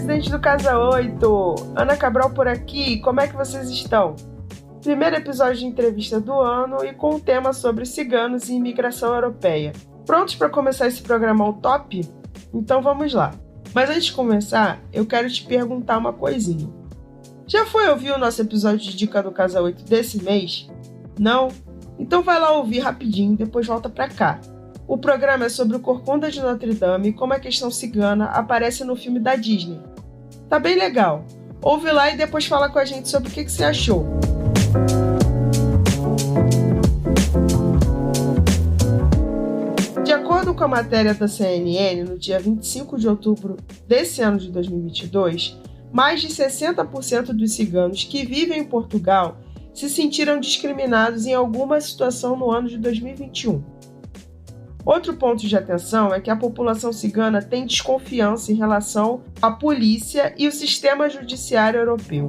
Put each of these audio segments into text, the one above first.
residentes do Casa 8! Ana Cabral por aqui, como é que vocês estão? Primeiro episódio de entrevista do ano e com um tema sobre ciganos e imigração europeia. Prontos para começar esse programão top? Então vamos lá. Mas antes de começar, eu quero te perguntar uma coisinha. Já foi ouvir o nosso episódio de Dica do Casa 8 desse mês? Não? Então vai lá ouvir rapidinho e depois volta pra cá. O programa é sobre o Corcunda de Notre Dame e como a questão cigana aparece no filme da Disney. Tá bem legal. Ouve lá e depois fala com a gente sobre o que você achou. De acordo com a matéria da CNN, no dia 25 de outubro desse ano de 2022, mais de 60% dos ciganos que vivem em Portugal se sentiram discriminados em alguma situação no ano de 2021. Outro ponto de atenção é que a população cigana tem desconfiança em relação à polícia e o sistema judiciário europeu.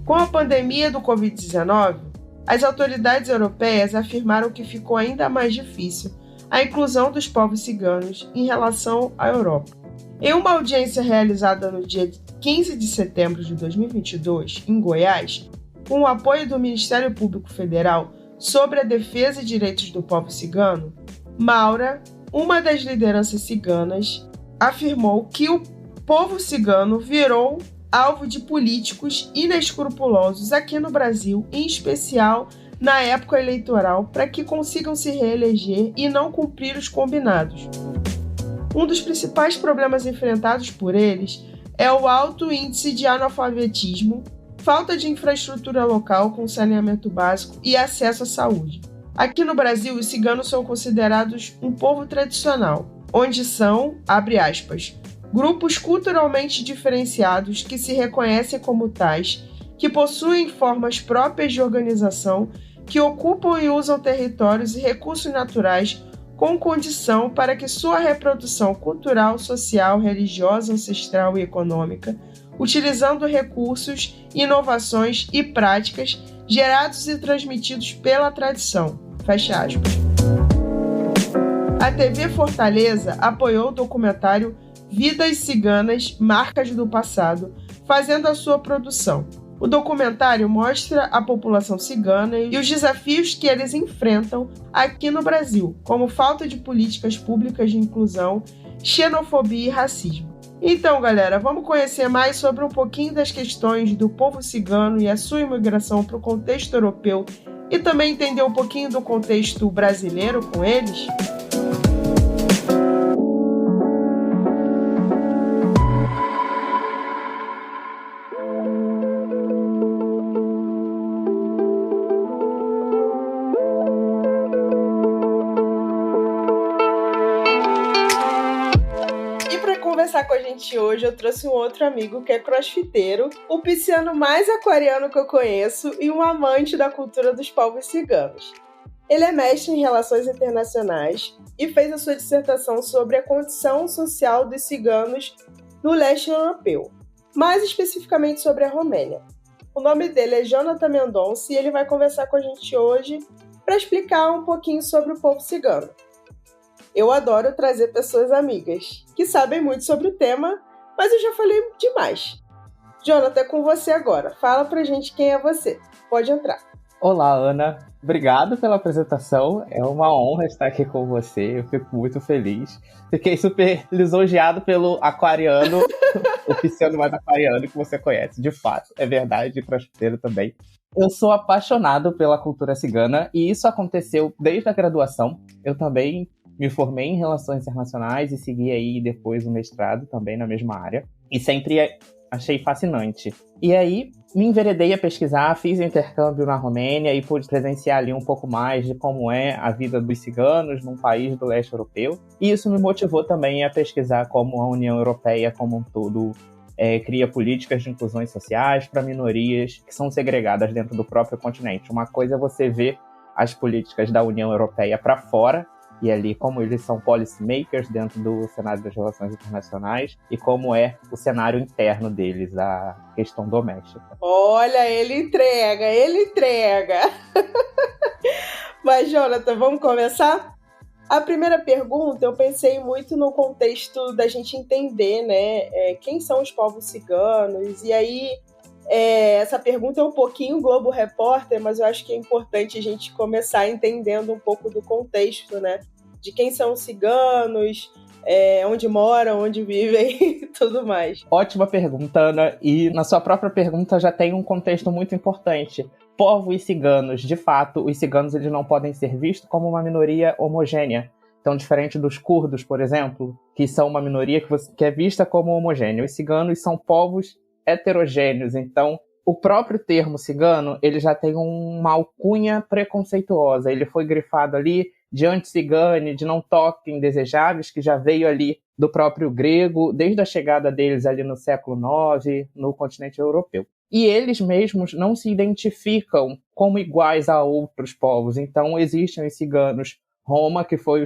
Com a pandemia do Covid-19, as autoridades europeias afirmaram que ficou ainda mais difícil a inclusão dos povos ciganos em relação à Europa. Em uma audiência realizada no dia 15 de setembro de 2022, em Goiás, com o apoio do Ministério Público Federal sobre a defesa e direitos do povo cigano, Maura, uma das lideranças ciganas, afirmou que o povo cigano virou alvo de políticos inescrupulosos aqui no Brasil, em especial na época eleitoral, para que consigam se reeleger e não cumprir os combinados. Um dos principais problemas enfrentados por eles é o alto índice de analfabetismo, falta de infraestrutura local com saneamento básico e acesso à saúde. Aqui no Brasil, os ciganos são considerados um povo tradicional, onde são, abre aspas, grupos culturalmente diferenciados que se reconhecem como tais, que possuem formas próprias de organização, que ocupam e usam territórios e recursos naturais com condição para que sua reprodução cultural, social, religiosa, ancestral e econômica, utilizando recursos, inovações e práticas gerados e transmitidos pela tradição. Fecha aspas. A TV Fortaleza apoiou o documentário Vidas Ciganas, Marcas do Passado, fazendo a sua produção. O documentário mostra a população cigana e os desafios que eles enfrentam aqui no Brasil, como falta de políticas públicas de inclusão, xenofobia e racismo. Então, galera, vamos conhecer mais sobre um pouquinho das questões do povo cigano e a sua imigração para o contexto europeu e também entender um pouquinho do contexto brasileiro com eles? Conversar com a gente hoje, eu trouxe um outro amigo que é crossfiteiro, o pisciano mais aquariano que eu conheço e um amante da cultura dos povos ciganos. Ele é mestre em Relações Internacionais e fez a sua dissertação sobre a condição social dos ciganos no leste europeu, mais especificamente sobre a Romênia. O nome dele é Jonathan Mendonça e ele vai conversar com a gente hoje para explicar um pouquinho sobre o povo cigano. Eu adoro trazer pessoas amigas, que sabem muito sobre o tema, mas eu já falei demais. Jonathan, é com você agora. Fala pra gente quem é você. Pode entrar. Olá, Ana. Obrigado pela apresentação. É uma honra estar aqui com você. Eu fico muito feliz. Fiquei super lisonjeado pelo aquariano, o pisciano mais aquariano que você conhece. De fato, é verdade, crossfiteiro também. Eu sou apaixonado pela cultura cigana e isso aconteceu desde a graduação. Eu também me formei em Relações Internacionais e segui aí depois o mestrado também na mesma área. E sempre achei fascinante. E aí, me enveredei a pesquisar, fiz intercâmbio na Romênia e pude presenciar ali um pouco mais de como é a vida dos ciganos num país do leste europeu. E isso me motivou também a pesquisar como a União Europeia como um todo cria políticas de inclusões sociais para minorias que são segregadas dentro do próprio continente. Uma coisa é você ver as políticas da União Europeia para fora, e ali como eles são policy makers dentro do cenário das relações internacionais e como é o cenário interno deles, a questão doméstica. Olha, ele entrega! Mas, Jonathan, vamos começar? A primeira pergunta, eu pensei muito no contexto da gente entender, né, quem são os povos ciganos, e aí essa pergunta é um pouquinho Globo Repórter, mas eu acho que é importante a gente começar entendendo um pouco do contexto, né, de quem são os ciganos, onde moram, onde vivem e tudo mais. Ótima pergunta, Ana, e na sua própria pergunta já tem um contexto muito importante. Povos ciganos, de fato, os ciganos eles não podem ser vistos como uma minoria homogênea. Então, diferente dos curdos, por exemplo, que são uma minoria que é vista como homogênea. Os ciganos são povos heterogêneos. Então, o próprio termo cigano, ele já tem uma alcunha preconceituosa. Ele foi grifado ali de anti-cigane, de não toque indesejáveis, que já veio ali do próprio grego, desde a chegada deles ali no século IX, no continente europeu. E eles mesmos não se identificam como iguais a outros povos. Então, existem os ciganos Roma, que foi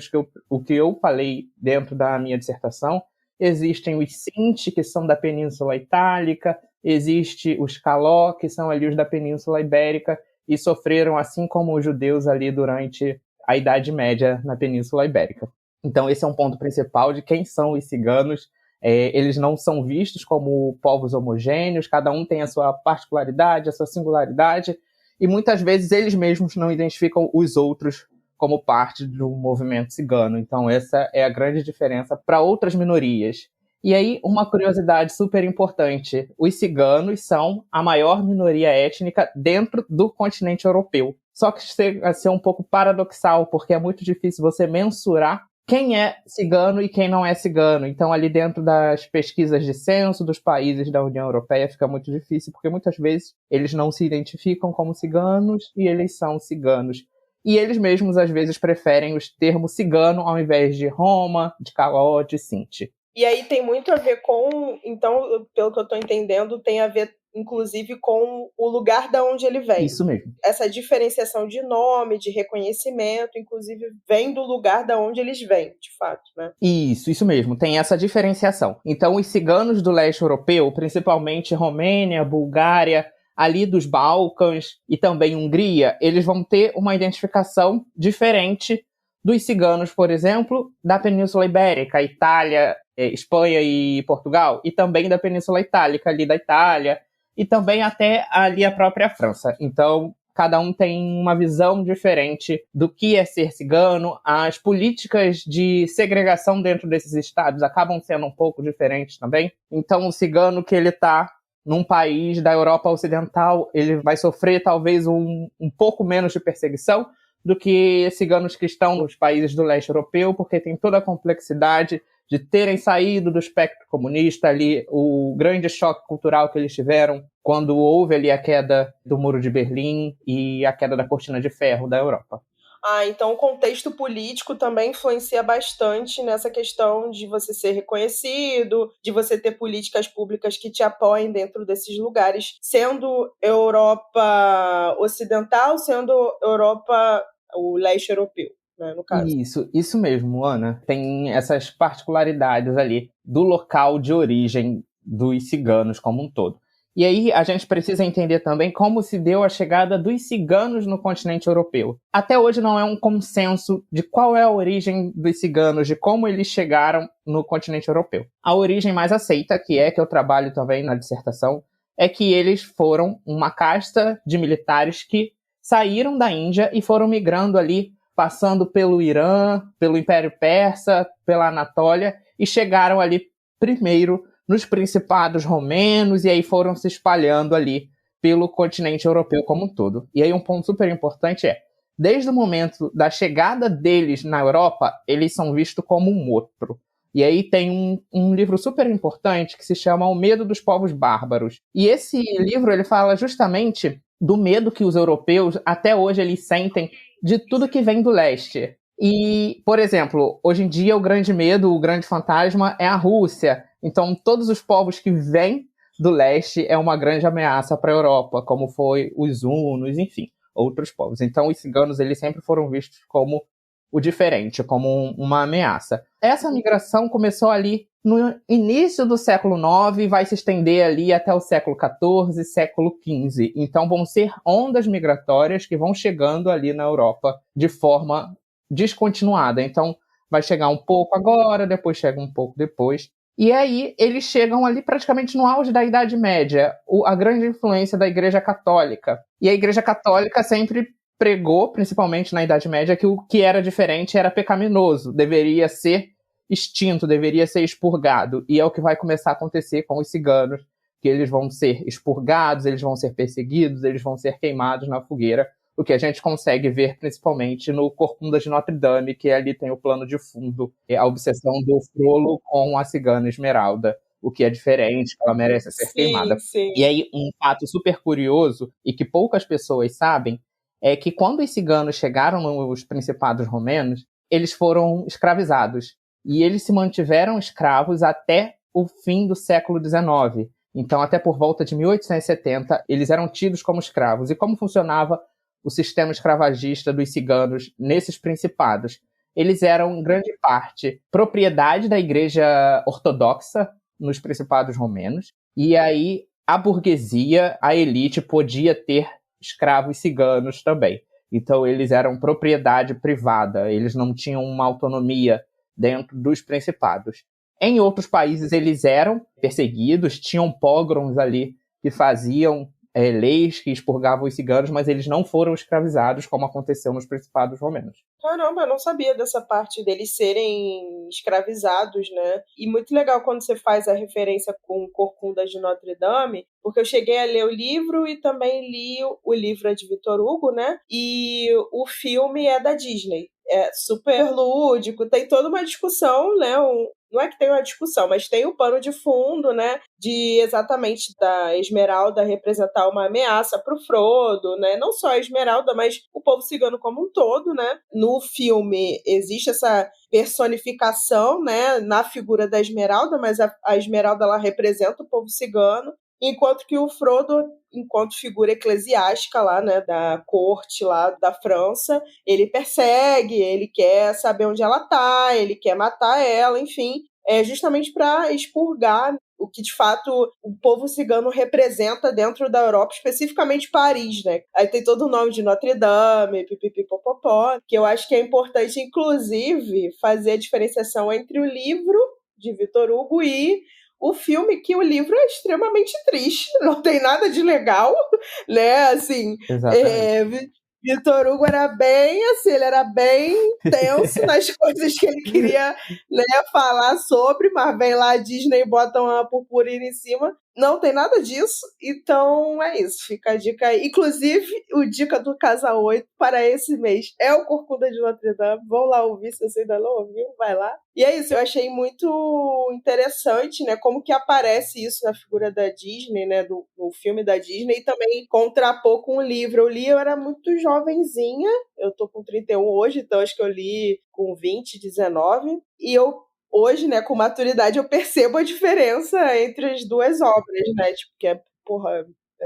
o que eu falei dentro da minha dissertação. Existem os Sinti, que são da Península Itálica. Existe os Caló, que são ali os da Península Ibérica, e sofreram, assim como os judeus ali durante a Idade Média na Península Ibérica. Então, esse é um ponto principal de quem são os ciganos. Eles não são vistos como povos homogêneos, cada um tem a sua particularidade, a sua singularidade, e muitas vezes eles mesmos não identificam os outros como parte do movimento cigano. Então, essa é a grande diferença para outras minorias. E aí, uma curiosidade super importante: os ciganos são a maior minoria étnica dentro do continente europeu. Só que chega a ser um pouco paradoxal, porque é muito difícil você mensurar quem é cigano e quem não é cigano. Então, ali dentro das pesquisas de censo dos países da União Europeia fica muito difícil, porque muitas vezes eles não se identificam como ciganos e eles são ciganos. E eles mesmos, às vezes, preferem os termos cigano ao invés de Roma, de Caló, de Sinti. E aí tem muito a ver com, então, pelo que eu estou entendendo, tem a ver, inclusive, com o lugar da onde ele vem. Isso mesmo. Essa diferenciação de nome, de reconhecimento, inclusive, vem do lugar da onde eles vêm, de fato, né? Isso mesmo. Tem essa diferenciação. Então, os ciganos do leste europeu, principalmente Romênia, Bulgária, ali dos Balcãs e também Hungria, eles vão ter uma identificação diferente dos ciganos, por exemplo, da Península Ibérica, Itália, Espanha e Portugal, e também da Península Itálica, ali da Itália, e também até ali a própria França. Então, cada um tem uma visão diferente do que é ser cigano. As políticas de segregação dentro desses estados acabam sendo um pouco diferentes também. Então, o cigano que ele está num país da Europa Ocidental, ele vai sofrer talvez um pouco menos de perseguição do que ciganos que estão nos países do leste europeu, porque tem toda a complexidade de terem saído do espectro comunista ali, o grande choque cultural que eles tiveram quando houve ali a queda do Muro de Berlim e a queda da Cortina de Ferro da Europa. Então o contexto político também influencia bastante nessa questão de você ser reconhecido, de você ter políticas públicas que te apoiem dentro desses lugares, sendo Europa Ocidental, sendo Europa, o leste europeu, né, no caso. Isso mesmo, Ana. Tem essas particularidades ali do local de origem dos ciganos como um todo. E aí a gente precisa entender também como se deu a chegada dos ciganos no continente europeu. Até hoje não é um consenso de qual é a origem dos ciganos, de como eles chegaram no continente europeu. A origem mais aceita, que eu trabalho também na dissertação, é que eles foram uma casta de militares que saíram da Índia e foram migrando ali, passando pelo Irã, pelo Império Persa, pela Anatólia, e chegaram ali primeiro nos principados romenos, e aí foram se espalhando ali pelo continente europeu como um todo. E aí um ponto super importante desde o momento da chegada deles na Europa, eles são vistos como um outro. E aí tem um livro super importante que se chama O Medo dos Povos Bárbaros. E esse livro ele fala justamente do medo que os europeus, até hoje, eles sentem de tudo que vem do leste. E, por exemplo, hoje em dia o grande medo, o grande fantasma é a Rússia. Então, todos os povos que vêm do leste é uma grande ameaça para a Europa, como foi os hunos, enfim, outros povos. Então, os ciganos eles sempre foram vistos como o diferente, como uma ameaça. Essa migração começou ali no início do século IX e vai se estender ali até o século XIV, século XV. Então, vão ser ondas migratórias que vão chegando ali na Europa de forma descontinuada. Então, vai chegar um pouco agora, depois chega um pouco depois. E aí, eles chegam ali praticamente no auge da Idade Média, a grande influência da Igreja Católica. E a Igreja Católica sempre pregou, principalmente na Idade Média, que o que era diferente era pecaminoso, deveria ser extinto, deveria ser expurgado. E é o que vai começar a acontecer com os ciganos, que eles vão ser expurgados, eles vão ser perseguidos, eles vão ser queimados na fogueira, o que a gente consegue ver principalmente no Corcunda de Notre Dame, que ali tem o plano de fundo, a obsessão do Frollo com a cigana Esmeralda, o que é diferente, que ela merece ser queimada. Sim. E aí, um fato super curioso, e que poucas pessoas sabem, é que quando os ciganos chegaram nos Principados Romanos, eles foram escravizados. E eles se mantiveram escravos até o fim do século XIX. Então, até por volta de 1870, eles eram tidos como escravos. E como funcionava o sistema escravagista dos ciganos nesses principados? Eles eram, em grande parte, propriedade da Igreja Ortodoxa nos Principados Romanos. E aí, a burguesia, a elite, podia ter escravos ciganos também. Então, eles eram propriedade privada. Eles não tinham uma autonomia dentro dos principados. Em outros países, eles eram perseguidos, tinham pogroms ali que faziam leis que expurgavam os ciganos, mas eles não foram escravizados, como aconteceu nos Principados Romanos. Caramba, eu não sabia dessa parte deles serem escravizados, né? E muito legal quando você faz a referência com Corcunda de Notre Dame, porque eu cheguei a ler o livro e também li o livro de Victor Hugo, né? E o filme é da Disney. É super lúdico, tem toda uma discussão, né? Não é que tem uma discussão, mas tem o pano de fundo, né? De exatamente da Esmeralda representar uma ameaça para o Frodo, né? Não só a Esmeralda, mas o povo cigano como um todo, né? No filme existe essa personificação, né? Na figura da Esmeralda, mas a Esmeralda ela representa o povo cigano. Enquanto que o Frodo, enquanto figura eclesiástica lá, né, da corte lá da França, ele persegue, ele quer saber onde ela tá, ele quer matar ela, enfim, justamente para expurgar o que de fato o povo cigano representa dentro da Europa, especificamente Paris, né? Aí tem todo o nome de Notre Dame, pipipipopopó, que eu acho que é importante, inclusive, fazer a diferenciação entre o livro de Victor Hugo e o filme, que o livro é extremamente triste, não tem nada de legal, né, assim, Victor Hugo era bem, assim, ele era bem tenso nas coisas que ele queria, né, falar sobre, mas vem lá a Disney e bota uma purpurina em cima, não tem nada disso, então é isso, fica a dica aí. Inclusive, o dica do Casa 8 para esse mês é o Corcunda de Notre Dame, vão lá ouvir, se você ainda não ouviu, vai lá. E é isso, eu achei muito interessante, né, como que aparece isso na figura da Disney, né, no filme da Disney, e também contrapor com o livro. Eu li, eu era muito jovenzinha, eu tô com 31 hoje, então acho que eu li com 20, 19, e eu hoje, né, com maturidade, eu percebo a diferença entre as duas obras, né, tipo, que é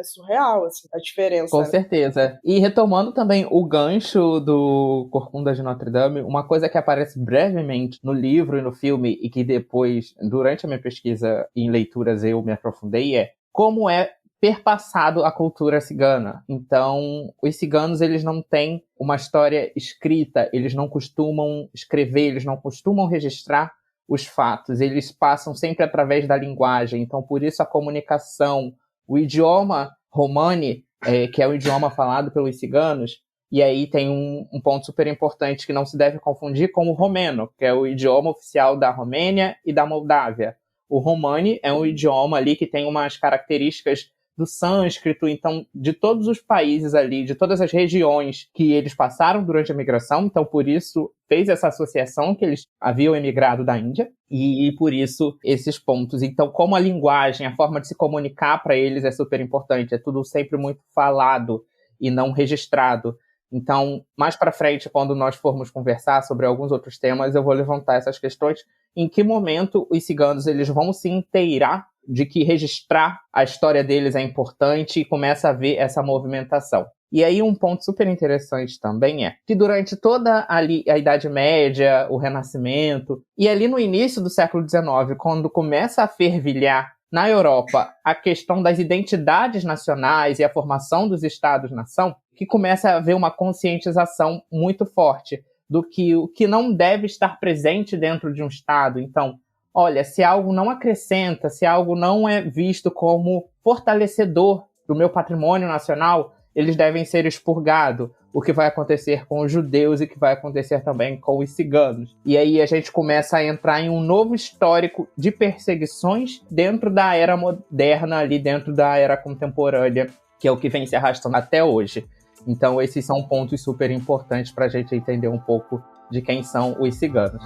surreal, assim, a diferença. Com certeza. E retomando também o gancho do Corcunda de Notre Dame, uma coisa que aparece brevemente no livro e no filme, e que depois, durante a minha pesquisa em leituras, eu me aprofundei, é como é perpassado a cultura cigana. Então, os ciganos, eles não têm uma história escrita, eles não costumam escrever, eles não costumam registrar os fatos, eles passam sempre através da linguagem. Então, por isso a comunicação, o idioma romani, que é o idioma falado pelos ciganos, e aí tem um ponto super importante que não se deve confundir com o romeno, que é o idioma oficial da Romênia e da Moldávia. O romani é um idioma ali que tem umas características do sânscrito, então, de todos os países ali, de todas as regiões que eles passaram durante a migração, então, por isso, fez essa associação que eles haviam emigrado da Índia, e por isso, esses pontos. Então, como a linguagem, a forma de se comunicar para eles é super importante, é tudo sempre muito falado e não registrado. Então, mais para frente, quando nós formos conversar sobre alguns outros temas, eu vou levantar essas questões. Em que momento os ciganos eles vão se inteirar de que registrar a história deles é importante e começa a ver essa movimentação. E aí um ponto super interessante também é que durante toda ali a Idade Média, o Renascimento, e ali no início do século XIX, quando começa a fervilhar na Europa a questão das identidades nacionais e a formação dos Estados-nação, que começa a haver uma conscientização muito forte. do que o que não deve estar presente dentro de um Estado. Então, olha, se algo não acrescenta, se algo não é visto como fortalecedor do meu patrimônio nacional, eles devem ser expurgados. O que vai acontecer com os judeus e o que vai acontecer também com os ciganos. E aí a gente começa a entrar em um novo histórico de perseguições dentro da era moderna, ali dentro da era contemporânea, que é o que vem se arrastando até hoje. Então esses são pontos super importantes para a gente entender um pouco de quem são os ciganos.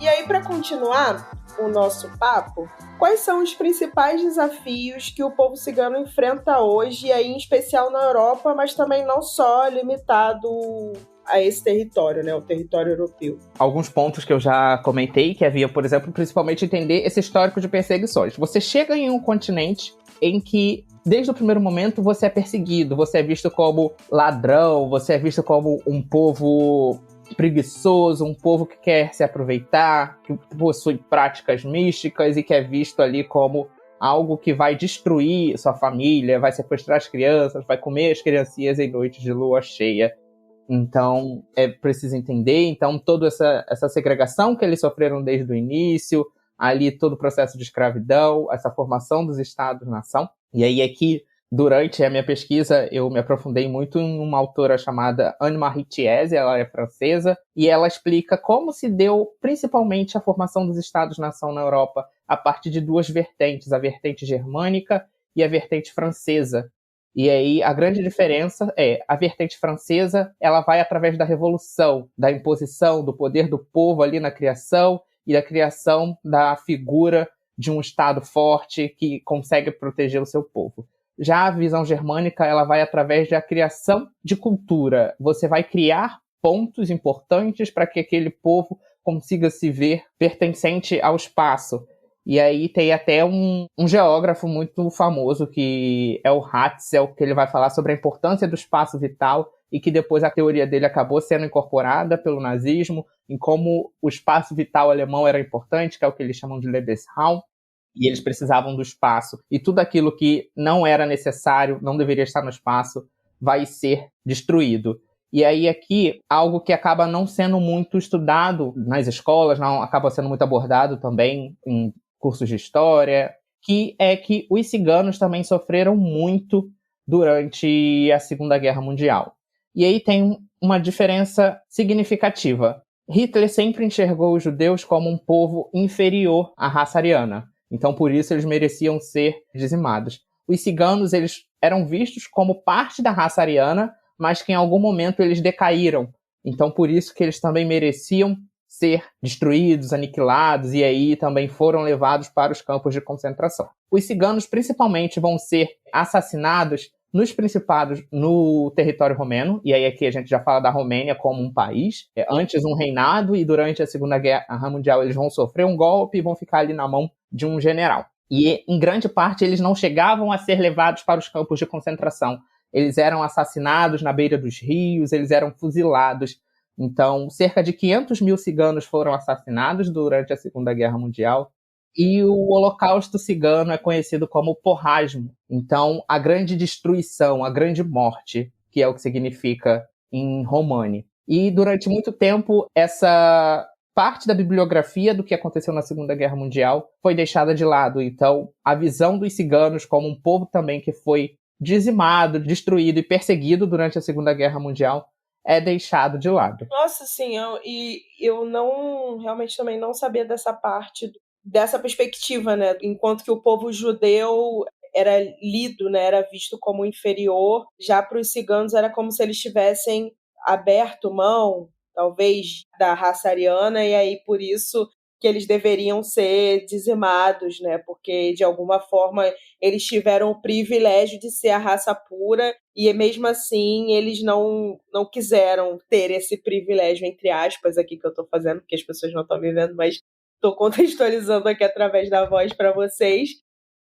E aí, para continuar o nosso papo, quais são os principais desafios que o povo cigano enfrenta hoje, e aí em especial na Europa, mas também não só limitado a esse território, né, o território europeu? Alguns pontos que eu já comentei, que havia, por exemplo, principalmente entender esse histórico de perseguições. Você chega em um continente em que, desde o primeiro momento, você é perseguido, você é visto como ladrão, você é visto como um povo preguiçoso, um povo que quer se aproveitar, que possui práticas místicas e que é visto ali como algo que vai destruir sua família, vai sequestrar as crianças, vai comer as criancinhas em noites de lua cheia. Então, é preciso entender, então, toda essa segregação que eles sofreram desde o início, ali todo o processo de escravidão, essa formação dos estados-nação. E aí é que, durante a minha pesquisa, eu me aprofundei muito em uma autora chamada Anne-Marie Thiese, ela é francesa, e ela explica como se deu, principalmente, a formação dos estados-nação na Europa, a partir de duas vertentes, a vertente germânica e a vertente francesa. E aí, a grande diferença é, a vertente francesa, ela vai através da revolução, da imposição, do poder do povo ali na criação e da criação da figura de um Estado forte que consegue proteger o seu povo. Já a visão germânica, ela vai através da criação de cultura. Você vai criar pontos importantes para que aquele povo consiga se ver pertencente ao espaço. E aí tem até um geógrafo muito famoso, que é o Hatzel, que ele vai falar sobre a importância do espaço vital e que depois a teoria dele acabou sendo incorporada pelo nazismo, em como o espaço vital alemão era importante, que é o que eles chamam de Lebensraum, e eles precisavam do espaço. E tudo aquilo que não era necessário, não deveria estar no espaço, vai ser destruído. E aí aqui, algo que acaba não sendo muito estudado nas escolas, não acaba sendo muito abordado também em cursos de história, que é que os ciganos também sofreram muito durante a Segunda Guerra Mundial. E aí tem uma diferença significativa. Hitler sempre enxergou os judeus como um povo inferior à raça ariana. Então, por isso, eles mereciam ser dizimados. Os ciganos, eles eram vistos como parte da raça ariana, mas que em algum momento eles decaíram. Então, por isso que eles também mereciam ser destruídos, aniquilados, e aí também foram levados para os campos de concentração. Os ciganos, principalmente, vão ser assassinados nos Principados, no território romeno, e aí aqui a gente já fala da Romênia como um país, antes um reinado, e durante a Segunda Guerra Mundial eles vão sofrer um golpe e vão ficar ali na mão de um general. E, em grande parte, eles não chegavam a ser levados para os campos de concentração. Eles eram assassinados na beira dos rios, eles eram fuzilados. Então, cerca de 500 mil ciganos foram assassinados durante a Segunda Guerra Mundial. E o Holocausto cigano é conhecido como porrasmo. Então, a grande destruição, a grande morte, que é o que significa em romani. E, durante muito tempo, essa parte da bibliografia do que aconteceu na Segunda Guerra Mundial foi deixada de lado. Então, a visão dos ciganos como um povo também que foi dizimado, destruído e perseguido durante a Segunda Guerra Mundial é deixado de lado. Nossa, sim, eu não realmente também não sabia dessa parte, dessa perspectiva, né? Enquanto que o povo judeu era lido, né? Era visto como inferior, já para os ciganos era como se eles tivessem aberto mão, talvez, da raça ariana, e aí por isso que eles deveriam ser dizimados, né? Porque, de alguma forma, eles tiveram o privilégio de ser a raça pura e, mesmo assim, eles não quiseram ter esse privilégio, entre aspas, aqui que eu estou fazendo, porque as pessoas não estão me vendo, mas estou contextualizando aqui através da voz para vocês.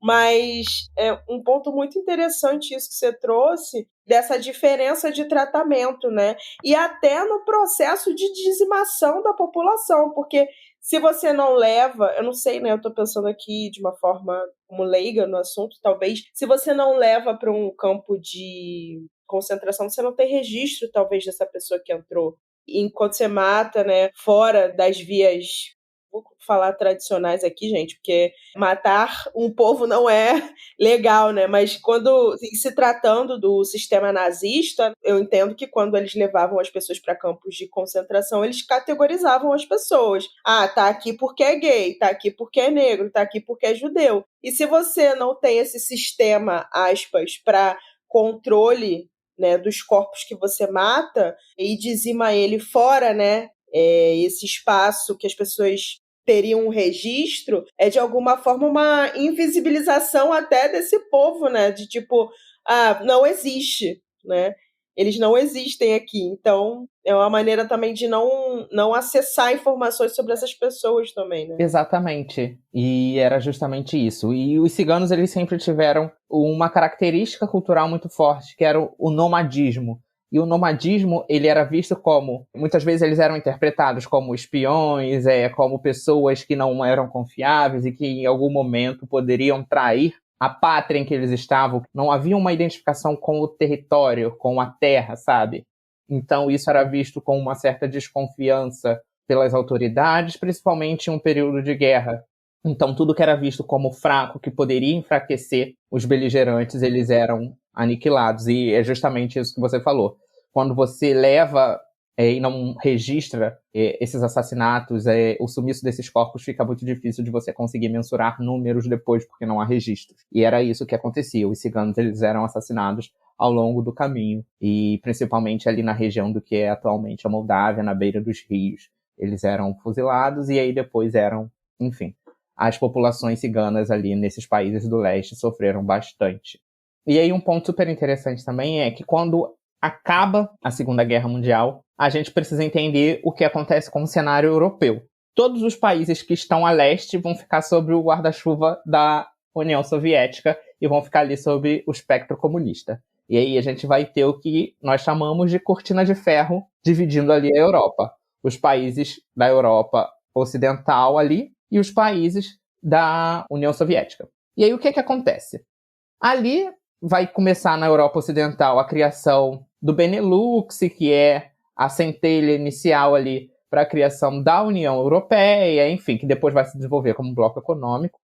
Mas é um ponto muito interessante isso que você trouxe, dessa diferença de tratamento, né? E até no processo de dizimação da população, porque se você não leva, eu não sei, né? Eu tô pensando aqui de uma forma como leiga no assunto, talvez, se você não leva para um campo de concentração, você não tem registro, talvez, dessa pessoa que entrou. Enquanto você mata, né, fora das vias, vou falar tradicionais aqui, gente, porque matar um povo não é legal, né? Mas quando se tratando do sistema nazista, eu entendo que quando eles levavam as pessoas para campos de concentração, eles categorizavam as pessoas. Ah, tá aqui porque é gay, tá aqui porque é negro, tá aqui porque é judeu. E se você não tem esse sistema, aspas, para controle, né, dos corpos que você mata e dizima ele fora, né, esse espaço que as pessoas teriam um registro, é de alguma forma uma invisibilização até desse povo, né, de tipo, não existe, né, eles não existem aqui, então é uma maneira também de não acessar informações sobre essas pessoas também, né. Exatamente. E era justamente isso. E os ciganos, eles sempre tiveram uma característica cultural muito forte, que era o nomadismo. E o nomadismo, ele era visto como... Muitas vezes eles eram interpretados como espiões, como pessoas que não eram confiáveis e que em algum momento poderiam trair a pátria em que eles estavam. Não havia uma identificação com o território, com a terra, sabe? Então isso era visto com uma certa desconfiança pelas autoridades, principalmente em um período de guerra. Então, tudo que era visto como fraco, que poderia enfraquecer os beligerantes, eles eram aniquilados. E é justamente isso que você falou. Quando você leva e não registra esses assassinatos, o sumiço desses corpos, fica muito difícil de você conseguir mensurar números depois, porque não há registros. E era isso que acontecia. Os ciganos, eles eram assassinados ao longo do caminho, e principalmente ali na região do que é atualmente a Moldávia, na beira dos rios. Eles eram fuzilados e aí depois eram, enfim, as populações ciganas ali nesses países do leste sofreram bastante. E aí um ponto super interessante também é que quando acaba a Segunda Guerra Mundial, a gente precisa entender o que acontece com o cenário europeu. Todos os países que estão a leste vão ficar sob o guarda-chuva da União Soviética e vão ficar ali sob o espectro comunista. E aí a gente vai ter o que nós chamamos de cortina de ferro, dividindo ali a Europa. Os países da Europa Ocidental ali e os países da União Soviética. E aí o que acontece? Ali vai começar na Europa Ocidental a criação do Benelux, que é a centelha inicial ali para a criação da União Europeia, enfim, que depois vai se desenvolver como um bloco econômico.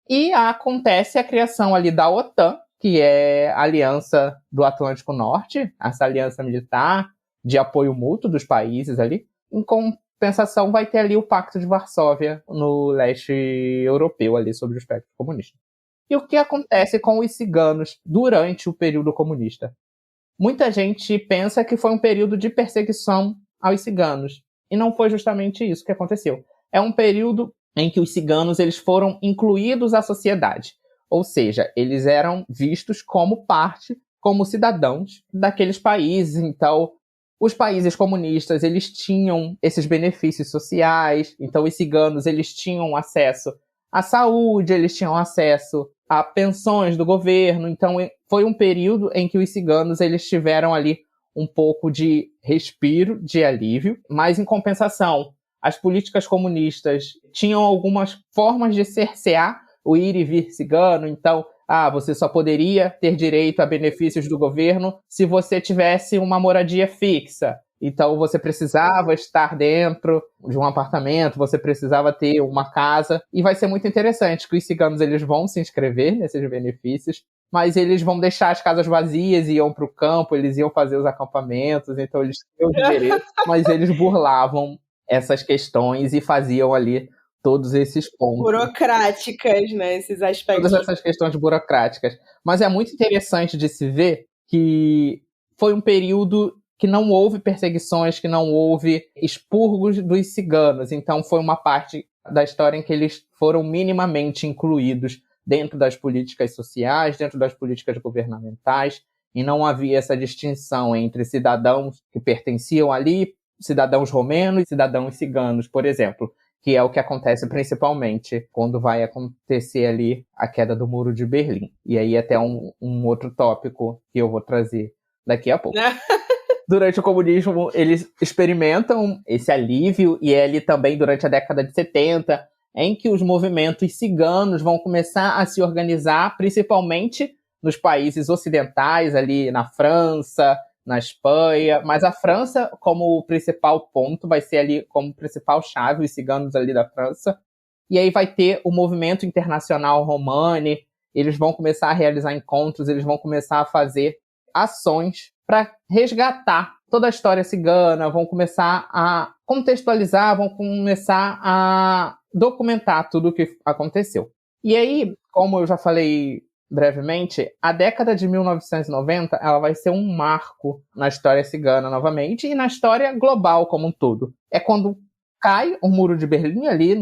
E acontece a criação ali da OTAN, que é a Aliança do Atlântico Norte, essa aliança militar de apoio mútuo dos países ali. Em compensação, vai ter ali o Pacto de Varsóvia no leste europeu, ali sob o espectro comunista. E o que acontece com os ciganos durante o período comunista? Muita gente pensa que foi um período de perseguição aos ciganos. E não foi justamente isso que aconteceu. É um período em que os ciganos eles foram incluídos à sociedade. Ou seja, eles eram vistos como parte, como cidadãos daqueles países. Então, os países comunistas eles tinham esses benefícios sociais. Então, os ciganos eles tinham acesso à saúde, eles tinham acesso a pensões do governo. Então, foi um período em que os ciganos eles tiveram ali um pouco de respiro, de alívio, mas em compensação, as políticas comunistas tinham algumas formas de cercear o ir e vir cigano. Então, você só poderia ter direito a benefícios do governo se você tivesse uma moradia fixa. Então, você precisava estar dentro de um apartamento, você precisava ter uma casa. E vai ser muito interessante que os ciganos eles vão se inscrever nesses benefícios, mas eles vão deixar as casas vazias, iam para o campo, eles iam fazer os acampamentos, então eles tinham direito, mas eles burlavam essas questões e faziam ali todos esses pontos. Burocráticas, né? Esses aspectos. Todas essas questões burocráticas. Mas é muito interessante de se ver que foi um período que não houve perseguições, que não houve expurgos dos ciganos. Então foi uma parte da história em que eles foram minimamente incluídos dentro das políticas sociais, dentro das políticas governamentais, e não havia essa distinção entre cidadãos que pertenciam ali, cidadãos romenos e cidadãos ciganos, por exemplo, que é o que acontece principalmente quando vai acontecer ali a queda do Muro de Berlim. E aí até um outro tópico que eu vou trazer daqui a pouco. durante o comunismo, eles experimentam esse alívio, e é ali também durante a década de 70, em que os movimentos ciganos vão começar a se organizar, principalmente nos países ocidentais, ali na França, na Espanha, mas a França como principal ponto, vai ser ali como principal chave, os ciganos ali da França. E aí vai ter o movimento internacional Romani, eles vão começar a realizar encontros, eles vão começar a fazer ações para resgatar toda a história cigana, vão começar a contextualizar, vão começar a documentar tudo o que aconteceu. E aí, como eu já falei brevemente, a década de 1990 ela vai ser um marco na história cigana novamente e na história global como um todo. É quando cai o Muro de Berlim ali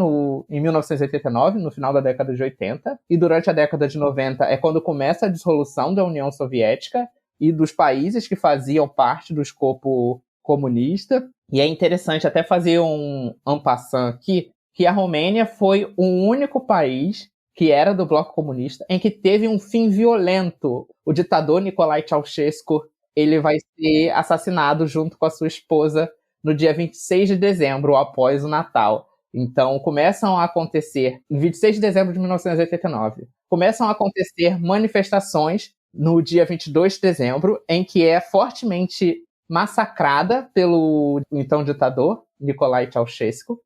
em 1989, no final da década de 80, e durante a década de 90 é quando começa a dissolução da União Soviética e dos países que faziam parte do escopo comunista. E é interessante até fazer um en passant aqui, que a Romênia foi o único país que era do bloco comunista em que teve um fim violento. O ditador Nicolae Ceausescu, ele vai ser assassinado junto com a sua esposa no dia 26 de dezembro, após o Natal. Então, começam a acontecer, em 26 de dezembro de 1989, começam a acontecer manifestações no dia 22 de dezembro, em que é fortemente massacrada pelo então ditador, Nicolae Ceausescu,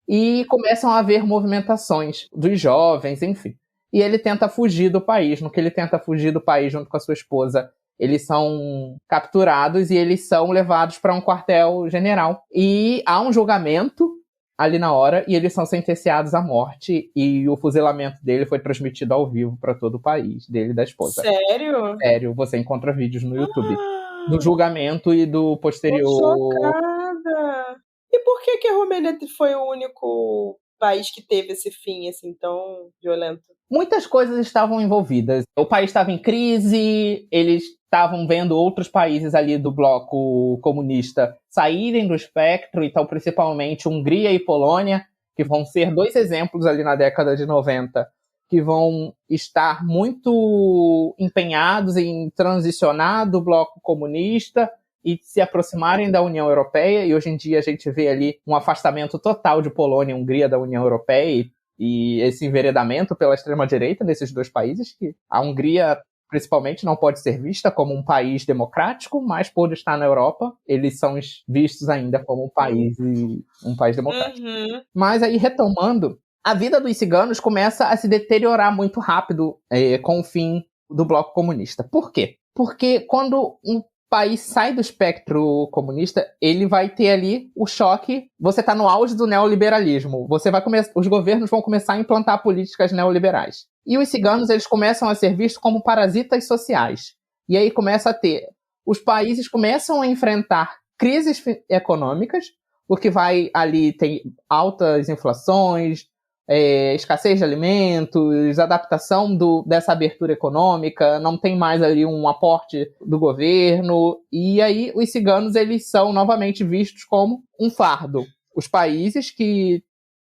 e começam a haver movimentações dos jovens, enfim. E ele tenta fugir do país. No que ele tenta fugir do país junto com a sua esposa, eles são capturados e eles são levados para um quartel-general. E há um julgamento ali na hora e eles são sentenciados à morte. E o fuzilamento dele foi transmitido ao vivo para todo o país, dele e da esposa. Sério? Sério, você encontra vídeos no YouTube do julgamento e do posterior. Tô chocada! E por que a Romênia foi o único país que teve esse fim assim tão violento? Muitas coisas estavam envolvidas. O país estava em crise, eles estavam vendo outros países ali do bloco comunista saírem do espectro, então principalmente Hungria e Polônia, que vão ser dois exemplos ali na década de 90, que vão estar muito empenhados em transicionar do bloco comunista e se aproximarem da União Europeia, e hoje em dia a gente vê ali um afastamento total de Polônia e Hungria da União Europeia, e esse enveredamento pela extrema-direita desses dois países, que a Hungria, principalmente, não pode ser vista como um país democrático, mas por estar na Europa, eles são vistos ainda como um país democrático. Mas aí, retomando, a vida dos ciganos começa a se deteriorar muito rápido com o fim do bloco comunista. Por quê? Porque quando um país sai do espectro comunista, ele vai ter ali o choque. Você está no auge do neoliberalismo. Os governos vão começar a implantar políticas neoliberais. E os ciganos, eles começam a ser vistos como parasitas sociais. E aí começa a ter... Os países começam a enfrentar crises econômicas, porque tem altas inflações, escassez de alimentos, adaptação dessa abertura econômica, não tem mais ali um aporte do governo, e aí os ciganos eles são novamente vistos como um fardo. Os países que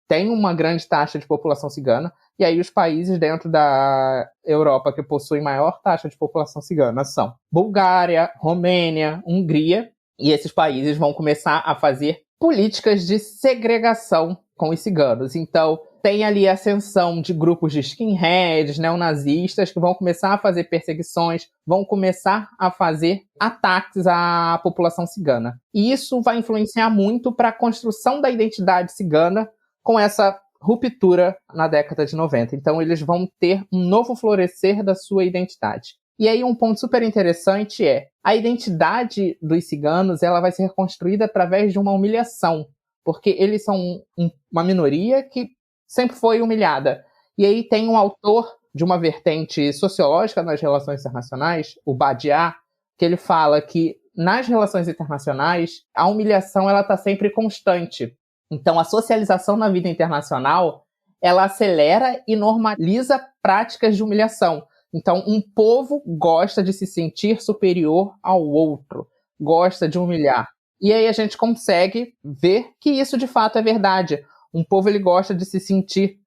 têm uma grande taxa de população cigana, e aí os países dentro da Europa que possuem maior taxa de população cigana são Bulgária, Romênia, Hungria, e esses países vão começar a fazer políticas de segregação com os ciganos. Então, tem ali a ascensão de grupos de skinheads, neonazistas, que vão começar a fazer perseguições, vão começar a fazer ataques à população cigana. E isso vai influenciar muito para a construção da identidade cigana com essa ruptura na década de 90. Então, eles vão ter um novo florescer da sua identidade. E aí, um ponto super interessante é a identidade dos ciganos ela vai ser construída através de uma humilhação, porque eles são uma minoria que sempre foi humilhada. E aí tem um autor de uma vertente sociológica nas relações internacionais, o Badiá, que ele fala que nas relações internacionais a humilhação ela está sempre constante. Então a socialização na vida internacional ela acelera e normaliza práticas de humilhação. Então um povo gosta de se sentir superior ao outro, gosta de humilhar. E aí a gente consegue ver que isso de fato é verdade. Um povo ele gosta de se sentir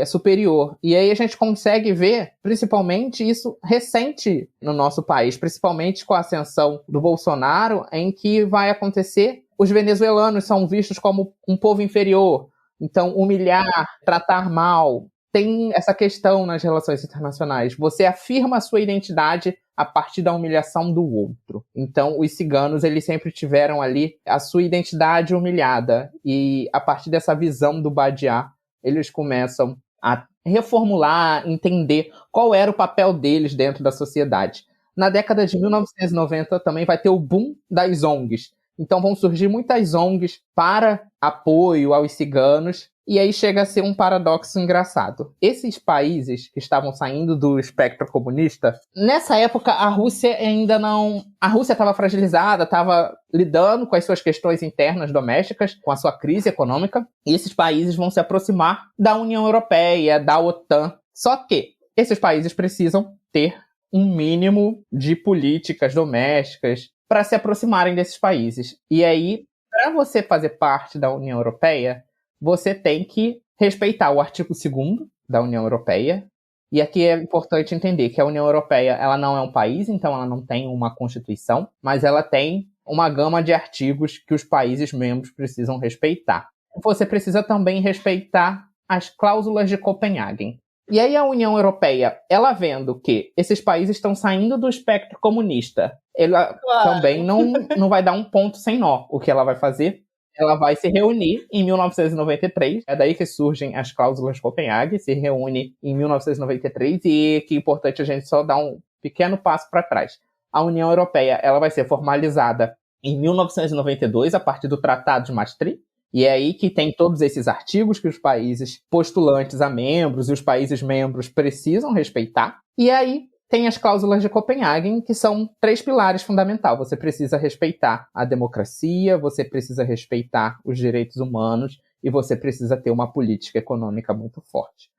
superior. E aí a gente consegue ver, principalmente, isso recente no nosso país, principalmente com a ascensão do Bolsonaro, em que vai acontecer, os venezuelanos são vistos como um povo inferior, então humilhar, tratar mal. Tem essa questão nas relações internacionais. Você afirma a sua identidade a partir da humilhação do outro. Então, os ciganos, eles sempre tiveram ali a sua identidade humilhada. E a partir dessa visão do Badiá, eles começam a reformular, entender qual era o papel deles dentro da sociedade. Na década de 1990 também vai ter o boom das ONGs. Então vão surgir muitas ONGs para apoio aos ciganos, e aí chega a ser um paradoxo engraçado. Esses países que estavam saindo do espectro comunista, nessa época a Rússia ainda não... A Rússia estava fragilizada, estava lidando com as suas questões internas domésticas, com a sua crise econômica, e esses países vão se aproximar da União Europeia, da OTAN. Só que esses países precisam ter um mínimo de políticas domésticas para se aproximarem desses países. E aí, para você fazer parte da União Europeia, você tem que respeitar o artigo 2º da União Europeia. E aqui é importante entender que a União Europeia ela não é um país, então ela não tem uma constituição, mas ela tem uma gama de artigos que os países membros precisam respeitar. Você precisa também respeitar as cláusulas de Copenhague. E aí a União Europeia, ela vendo que esses países estão saindo do espectro comunista, ela também não vai dar um ponto sem nó. O que ela vai fazer? Ela vai se reunir em 1993, é daí que surgem as cláusulas de Copenhague, se reúne em 1993, e que é importante a gente só dar um pequeno passo para trás. A União Europeia ela vai ser formalizada em 1992, a partir do Tratado de Maastricht, e é aí que tem todos esses artigos que os países postulantes a membros e os países membros precisam respeitar. E aí tem as cláusulas de Copenhague, que são 3 pilares fundamentais. Você precisa respeitar a democracia, você precisa respeitar os direitos humanos e você precisa ter uma política econômica muito forte.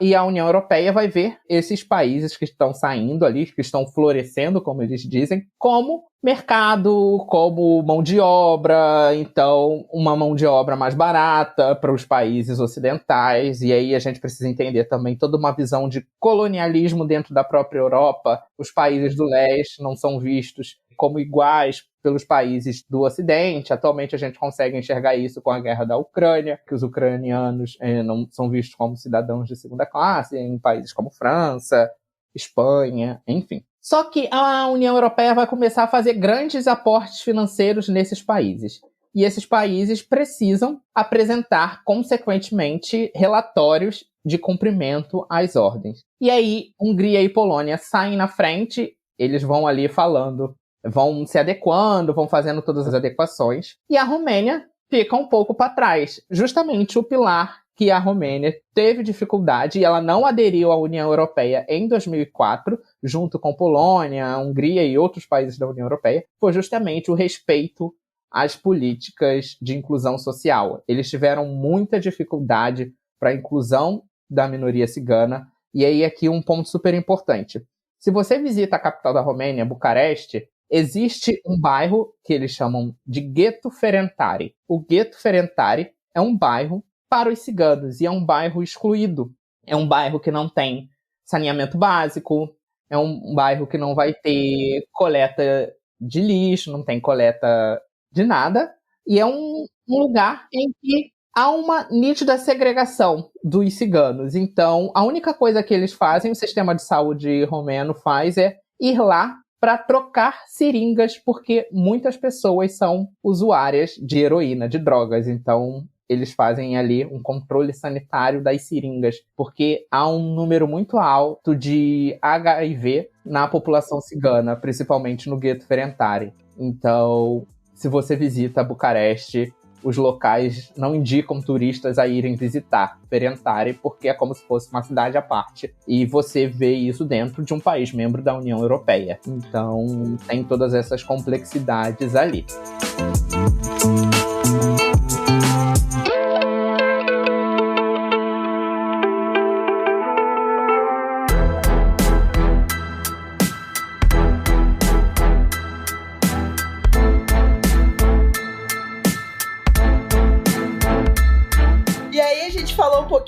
E a União Europeia vai ver esses países que estão saindo ali, que estão florescendo, como eles dizem, como mercado, como mão de obra, então uma mão de obra mais barata para os países ocidentais, e aí a gente precisa entender também toda uma visão de colonialismo dentro da própria Europa. Os países do leste não são vistos como iguais pelos países do Ocidente. Atualmente a gente consegue enxergar isso com a guerra da Ucrânia, que os ucranianos não são vistos como cidadãos de segunda classe em países como França, Espanha, enfim. Só que a União Europeia vai começar a fazer grandes aportes financeiros nesses países. E esses países precisam apresentar, consequentemente, relatórios de cumprimento às ordens. E aí, Hungria e Polônia saem na frente, eles vão ali falando, vão se adequando, vão fazendo todas as adequações. E a Romênia fica um pouco para trás. Justamente o pilar que a Romênia teve dificuldade e ela não aderiu à União Europeia em 2004, junto com Polônia, Hungria e outros países da União Europeia, foi justamente o respeito às políticas de inclusão social. Eles tiveram muita dificuldade para a inclusão da minoria cigana. E aí aqui um ponto super importante. Se você visita a capital da Romênia, Bucareste, existe um bairro que eles chamam de Gheto Ferentari. O Gheto Ferentari é um bairro para os ciganos, e é um bairro excluído. É um bairro que não tem saneamento básico, é um bairro que não vai ter coleta de lixo, não tem coleta de nada, e é um lugar em que há uma nítida segregação dos ciganos. Então, a única coisa que eles fazem, o sistema de saúde romeno faz, é ir lá para trocar seringas, porque muitas pessoas são usuárias de heroína, de drogas. Então, eles fazem ali um controle sanitário das seringas, porque há um número muito alto de HIV na população cigana, principalmente no Gheto Ferentari. Então, se você visita Bucareste, os locais não indicam turistas a irem visitar Ferentari, porque é como se fosse uma cidade à parte. E você vê isso dentro de um país membro da União Europeia. Então, tem todas essas complexidades ali.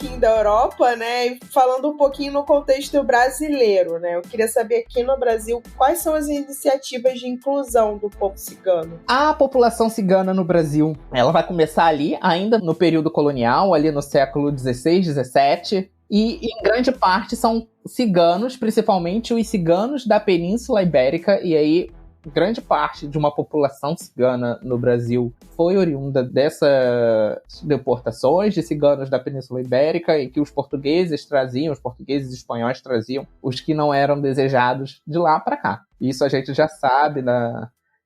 pouquinho da Europa, né, e falando um pouquinho no contexto brasileiro, né, eu queria saber aqui no Brasil quais são as iniciativas de inclusão do povo cigano. A população cigana no Brasil, ela vai começar ali, ainda no período colonial, ali no século XVI, XVII, e em grande parte são ciganos, principalmente os ciganos da Península Ibérica, e aí grande parte de uma população cigana no Brasil foi oriunda dessas deportações de ciganos da Península Ibérica, em que os portugueses e espanhóis traziam os que não eram desejados de lá para cá. Isso a gente já sabe,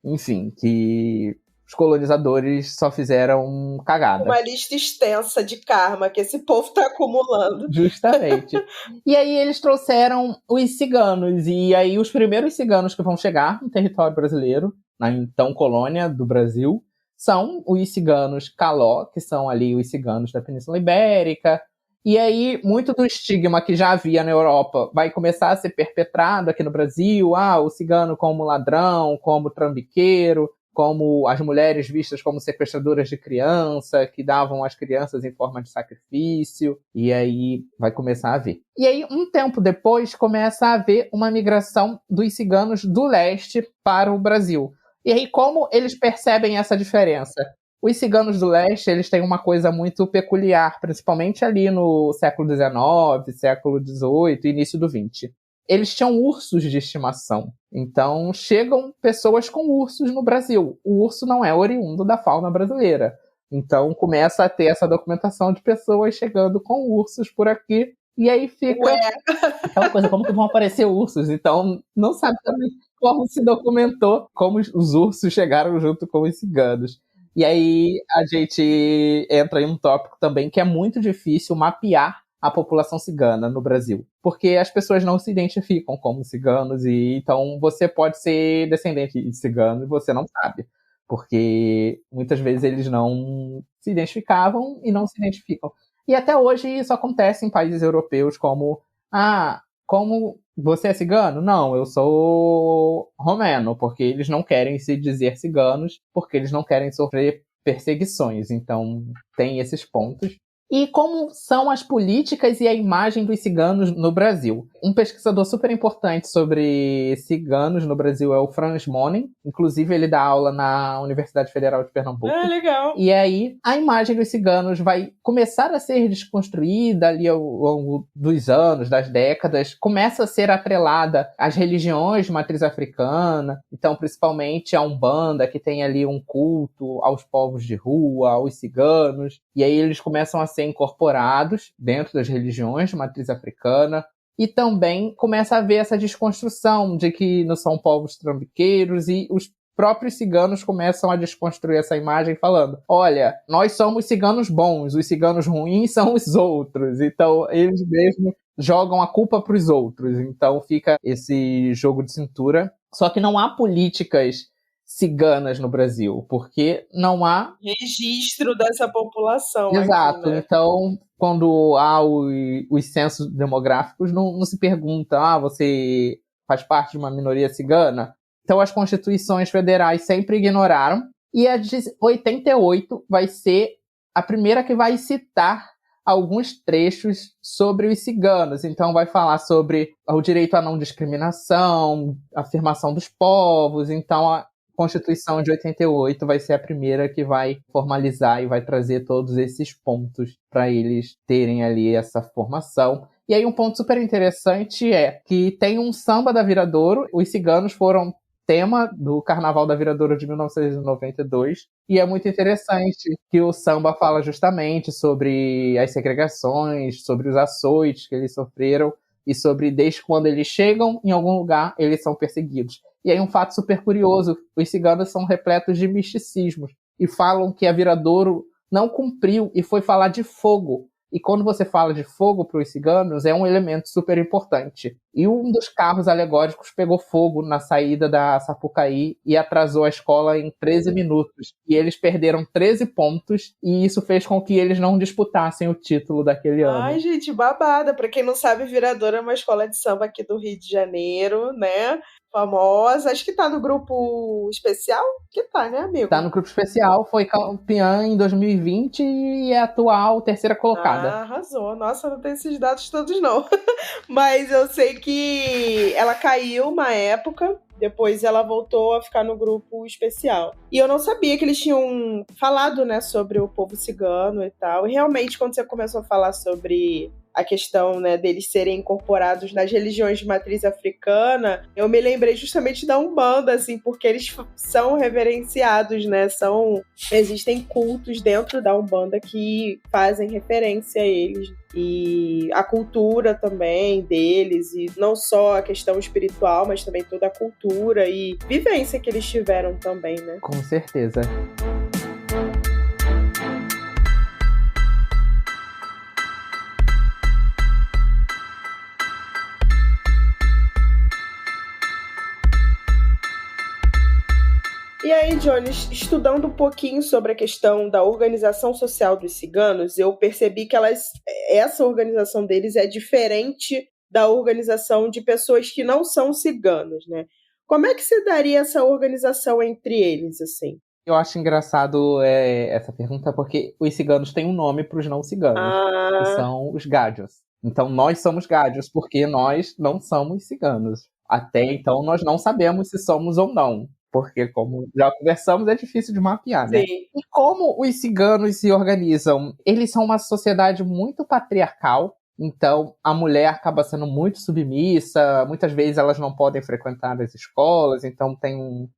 enfim, que os colonizadores só fizeram cagada. Uma lista extensa de karma que esse povo tá acumulando. Justamente. E aí eles trouxeram os ciganos, e aí os primeiros ciganos que vão chegar no território brasileiro, na então colônia do Brasil, são os ciganos Caló, que são ali os ciganos da Península Ibérica. E aí, muito do estigma que já havia na Europa vai começar a ser perpetrado aqui no Brasil. O cigano como ladrão, como trambiqueiro, como as mulheres vistas como sequestradoras de criança, que davam as crianças em forma de sacrifício, e aí vai começar a haver. E aí, um tempo depois, começa a haver uma migração dos ciganos do leste para o Brasil. E aí, como eles percebem essa diferença? Os ciganos do leste, eles têm uma coisa muito peculiar, principalmente ali no século XIX, século XVIII, início do XX. Eles tinham ursos de estimação. Então, chegam pessoas com ursos no Brasil. O urso não é oriundo da fauna brasileira. Então, começa a ter essa documentação de pessoas chegando com ursos por aqui. E aí fica aquela coisa, como que vão aparecer ursos? Então, não sabe também como se documentou como os ursos chegaram junto com os ciganos. E aí, a gente entra em um tópico também que é muito difícil mapear a população cigana no Brasil, porque as pessoas não se identificam como ciganos, e então você pode ser descendente de cigano e você não sabe, porque muitas vezes eles não se identificavam e não se identificam. E até hoje isso acontece em países europeus como você é cigano? Não, eu sou romeno, porque eles não querem se dizer ciganos, porque eles não querem sofrer perseguições, então tem esses pontos. E como são as políticas e a imagem dos ciganos no Brasil? Um pesquisador super importante sobre ciganos no Brasil é o Franz Monen. Inclusive, ele dá aula na Universidade Federal de Pernambuco. Legal. E aí, a imagem dos ciganos vai começar a ser desconstruída ali ao longo dos anos, das décadas. Começa a ser atrelada às religiões de matriz africana. Então, principalmente a Umbanda, que tem ali um culto aos povos de rua, aos ciganos. E aí, eles começam a ser incorporados dentro das religiões de matriz africana, e também começa a haver essa desconstrução de que não são povos trambiqueiros, e os próprios ciganos começam a desconstruir essa imagem falando, olha, nós somos ciganos bons, os ciganos ruins são os outros, então eles mesmos jogam a culpa para os outros, então fica esse jogo de cintura, só que não há políticas ciganas no Brasil, porque não há registro dessa população. Exato, aqui, né? Então quando há os censos demográficos, não se pergunta, você faz parte de uma minoria cigana? Então as constituições federais sempre ignoraram, e a de 88 vai ser a primeira que vai citar alguns trechos sobre os ciganos. Então vai falar sobre o direito à não discriminação, a afirmação dos povos. Então a Constituição de 88 vai ser a primeira que vai formalizar e vai trazer todos esses pontos para eles terem ali essa formação. E aí um ponto super interessante é que tem um samba da Viradouro, os ciganos foram tema do Carnaval da Viradouro de 1992, e é muito interessante que o samba fala justamente sobre as segregações, sobre os açoites que eles sofreram, e sobre desde quando eles chegam em algum lugar, eles são perseguidos. E aí um fato super curioso, os ciganos são repletos de misticismos, e falam que a Viradouro não cumpriu e foi falar de fogo. E quando você fala de fogo para os ciganos, é um elemento super importante. e um dos carros alegóricos pegou fogo na saída da Sapucaí e atrasou a escola em 13 minutos. E eles perderam 13 pontos, e isso fez com que eles não disputassem o título daquele ano. Ai, gente, babada. Pra quem não sabe, Viradouro é uma escola de samba aqui do Rio de Janeiro, né? Famosa. Acho que tá no grupo especial? Que tá, né, amigo? Tá no grupo especial, foi campeã em 2020 e é atual terceira colocada. Ah, arrasou. Nossa, não tenho esses dados todos, não. Mas eu sei que ela caiu uma época, depois ela voltou a ficar no grupo especial. E eu não sabia que eles tinham falado, né, sobre o povo cigano e tal. E realmente, quando você começou a falar sobre a questão, né, deles serem incorporados nas religiões de matriz africana, eu me lembrei justamente da Umbanda, assim, porque eles são reverenciados, né, existem cultos dentro da Umbanda que fazem referência a eles. E a cultura também deles, e não só a questão espiritual, mas também toda a cultura e vivência que eles tiveram também, né? Com certeza. E aí, Jones, estudando um pouquinho sobre a questão da organização social dos ciganos, eu percebi que essa organização deles é diferente da organização de pessoas que não são ciganos, né? Como é que se daria essa organização entre eles, assim? Eu acho engraçado essa pergunta, porque os ciganos têm um nome para os não ciganos, que são os gádios. Então, nós somos gádios, porque nós não somos ciganos. Até então, nós não sabemos se somos ou não. Porque, como já conversamos, é difícil de mapear, né? Sim. E como os ciganos se organizam? Eles são uma sociedade muito patriarcal, então a mulher acaba sendo muito submissa, muitas vezes elas não podem frequentar as escolas, então tem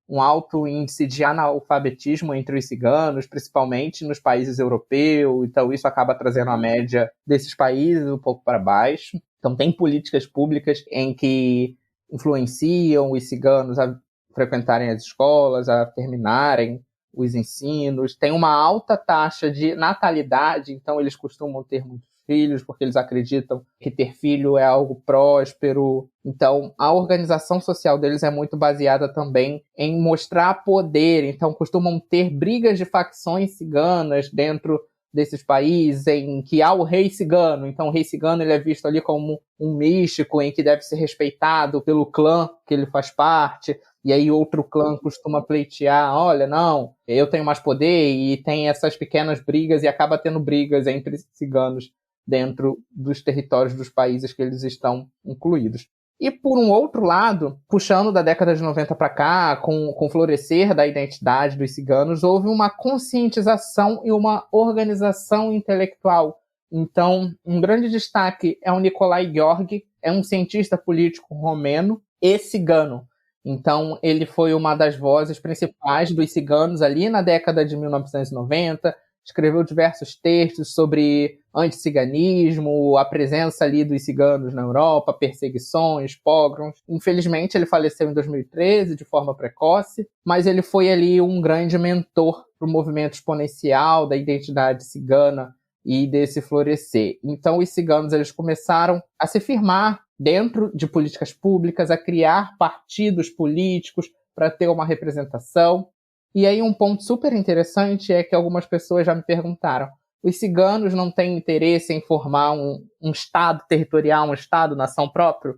um alto índice de analfabetismo entre os ciganos, principalmente nos países europeus, então isso acaba trazendo a média desses países um pouco para baixo. Então tem políticas públicas em que influenciam os ciganos a frequentarem as escolas, a terminarem os ensinos. Tem uma alta taxa de natalidade, então eles costumam ter muitos filhos, porque eles acreditam que ter filho é algo próspero. Então, a organização social deles é muito baseada também em mostrar poder. Então, costumam ter brigas de facções ciganas dentro desses países, em que há o rei cigano. Então, o rei cigano ele é visto ali como um místico, em que deve ser respeitado pelo clã que ele faz parte. E aí outro clã costuma pleitear, olha, não, eu tenho mais poder, e tem essas pequenas brigas, e acaba tendo brigas entre ciganos dentro dos territórios dos países que eles estão incluídos. E por um outro lado, puxando da década de 90 para cá, com o florescer da identidade dos ciganos, houve uma conscientização e uma organização intelectual. Então, um grande destaque é o Nicolae Gheorghe, é um cientista político romeno e cigano. Então, ele foi uma das vozes principais dos ciganos ali na década de 1990, escreveu diversos textos sobre anticiganismo, a presença ali dos ciganos na Europa, perseguições, pogroms. Infelizmente, ele faleceu em 2013 de forma precoce, mas ele foi ali um grande mentor para o movimento exponencial da identidade cigana e desse florescer. Então, os ciganos eles começaram a se firmar dentro de políticas públicas, a criar partidos políticos para ter uma representação. E aí um ponto super interessante é que algumas pessoas já me perguntaram, os ciganos não têm interesse em formar um Estado territorial, um Estado-nação próprio?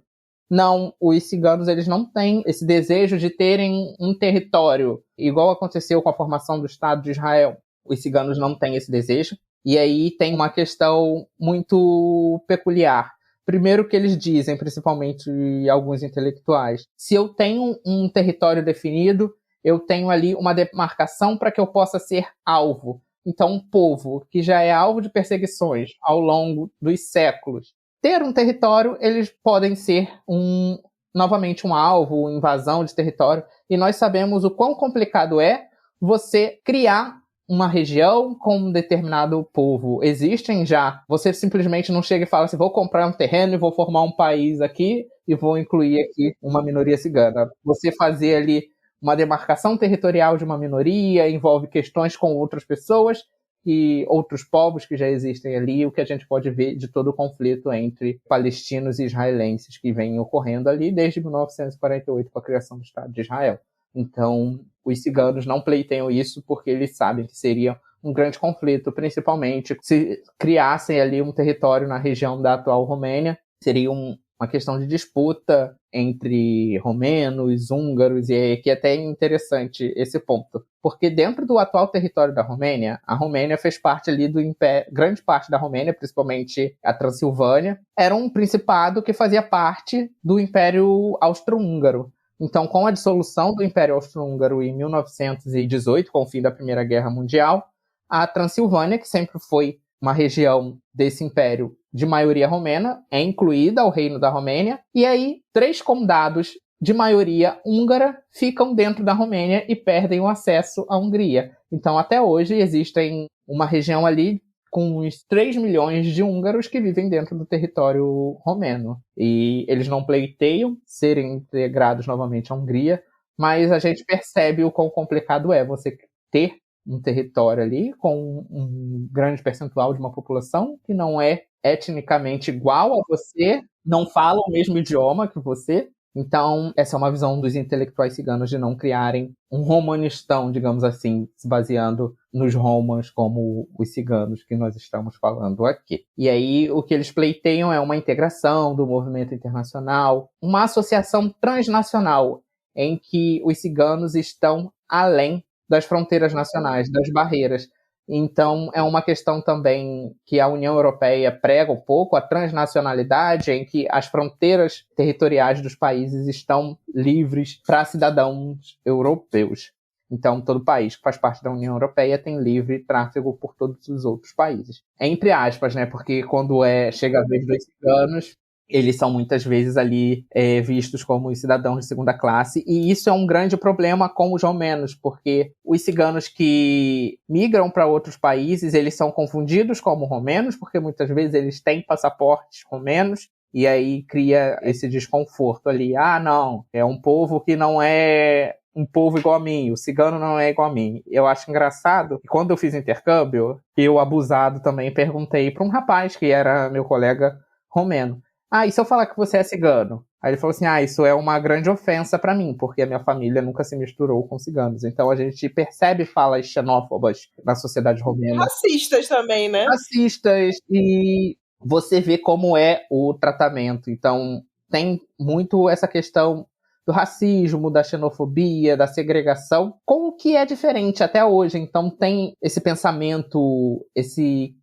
Não, os ciganos eles não têm esse desejo de terem um território, igual aconteceu com a formação do Estado de Israel. Os ciganos não têm esse desejo. E aí tem uma questão muito peculiar. Primeiro que eles dizem, principalmente alguns intelectuais, se eu tenho um território definido, eu tenho ali uma demarcação para que eu possa ser alvo. Então, um povo que já é alvo de perseguições ao longo dos séculos, ter um território, eles podem ser novamente um alvo, invasão de território. E nós sabemos o quão complicado é você criar uma região com um determinado povo. Existem já. Você simplesmente não chega e fala assim, vou comprar um terreno e vou formar um país aqui e vou incluir aqui uma minoria cigana. Você fazer ali uma demarcação territorial de uma minoria, envolve questões com outras pessoas, e outros povos que já existem ali, o que a gente pode ver de todo o conflito entre palestinos e israelenses que vem ocorrendo ali desde 1948 com a criação do Estado de Israel. Então, os ciganos não pleiteiam isso porque eles sabem que seria um grande conflito, principalmente se criassem ali um território na região da atual Romênia, seria uma questão de disputa entre romenos, húngaros, e aqui é até interessante esse ponto, porque dentro do atual território da Romênia, a Romênia fez parte ali do Império, grande parte da Romênia, principalmente a Transilvânia, era um principado que fazia parte do Império Austro-Húngaro. Então, com a dissolução do Império Austro-Húngaro em 1918, com o fim da Primeira Guerra Mundial, a Transilvânia, que sempre foi uma região desse império de maioria romena, é incluída ao Reino da Romênia, e aí 3 condados de maioria húngara ficam dentro da Romênia e perdem o acesso à Hungria. Então, até hoje, existe uma região ali com uns 3 milhões de húngaros que vivem dentro do território romeno. E eles não pleiteiam serem integrados novamente à Hungria, mas a gente percebe o quão complicado é você ter um território ali com um grande percentual de uma população que não é etnicamente igual a você, não fala o mesmo idioma que você. Então, essa é uma visão dos intelectuais ciganos de não criarem um romanistão, digamos assim, se baseando nos romans como os ciganos que nós estamos falando aqui. E aí, o que eles pleiteiam é uma integração do movimento internacional, uma associação transnacional em que os ciganos estão além das fronteiras nacionais, das barreiras. Então, é uma questão também que a União Europeia prega um pouco, a transnacionalidade, em que as fronteiras territoriais dos países estão livres para cidadãos europeus. Então, todo país que faz parte da União Europeia tem livre tráfego por todos os outros países. Entre aspas, né? Porque quando chega a vez dos ciganos, eles são muitas vezes ali vistos como cidadãos de segunda classe, e isso é um grande problema com os romenos, porque os ciganos que migram para outros países, eles são confundidos como romenos, porque muitas vezes eles têm passaportes romenos, e aí cria esse desconforto ali. Ah, não, é um povo que não é um povo igual a mim, o cigano não é igual a mim. Eu acho engraçado que quando eu fiz intercâmbio, eu, abusado também, perguntei para um rapaz que era meu colega romeno: ah, e se eu falar que você é cigano? Aí ele falou assim: ah, isso é uma grande ofensa pra mim, porque a minha família nunca se misturou com ciganos. Então a gente percebe falas xenófobas na sociedade romena. Racistas também, né? Racistas, e você vê como é o tratamento. Então tem muito essa questão do racismo, da xenofobia, da segregação, com o que é diferente até hoje. Então tem esse pensamento, esse